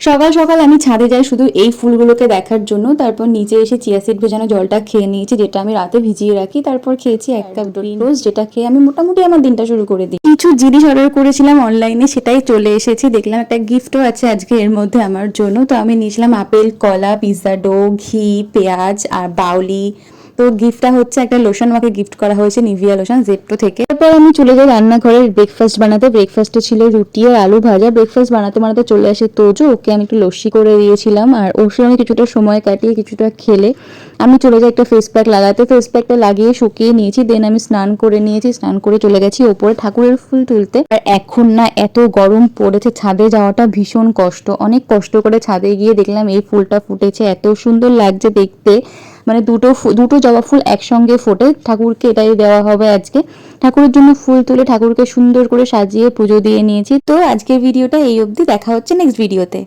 সকাল সকাল আমি ছাদে যাই শুধু এই ফুলগুলোকে দেখার জন্য। তারপর নিচে এসে চিয়া সিড ভেজানো জলটা খেয়ে নিয়েছি, যেটা আমি রাতে ভিজিয়ে রাখি। তারপর খেয়েছি এক কাপ গ্রিন রোজ, যেটা খেয়ে আমি মোটামুটি আমার দিনটা শুরু করে দিই। কিছু জিনিস অর্ডার করেছিলাম অনলাইনে, সেটাই চলে এসেছে। দেখলাম একটা গিফটও আছে আজকে এর মধ্যে আমার জন্য। তো আমি নিয়েছিলাম আপেল, কলা, পিৎজা ডো, ঘি, পেঁয়াজ আর বাউলি। তো গিফটটা হচ্ছে একটা লোশন আমাকে গিফট করা হয়েছে, নিভিয়া লোশন জেপ্টো থেকে। তারপর আমি চলে যাই রান্নাঘরে ব্রেকফাস্ট বানাতে। ব্রেকফাস্টে ছিল রুটি আর আলু ভাজা। ব্রেকফাস্ট বানাতে বানাতে চলে আসে তোজো, ওকে আমি একটু লস্যি করে দিয়েছিলাম আর ওর সঙ্গে কিছুটা সময় কাটিয়ে কিছুটা খেলে আমি চলে যাই একটা ফেস প্যাক লাগাতে। ফেস প্যাকটা লাগিয়ে শুকিয়ে নিয়েছি, দেন আমি স্নান করে নিয়েছি। স্নান করে চলে গেছি ওপরে ঠাকুরের ফুল তুলতে। আর এখন না এত গরম পড়েছে, ছাদে যাওয়াটা ভীষণ কষ্ট। অনেক কষ্ট করে ছাদে গিয়ে দেখলাম এই ফুলটা ফুটেছে, এত সুন্দর লাগছে দেখতে। মানে দুটো জবা ফুল একসঙ্গে ফোটে। ঠাকুরকে এটাই দেওয়া হবে আজকে। ঠাকুরের জন্য ফুল তুলে ঠাকুরকে সুন্দর করে সাজিয়ে পুজো দিয়ে নিয়েছি। তো আজকের ভিডিওটা এই অবধি, দেখা হচ্ছে নেক্সট ভিডিওতে।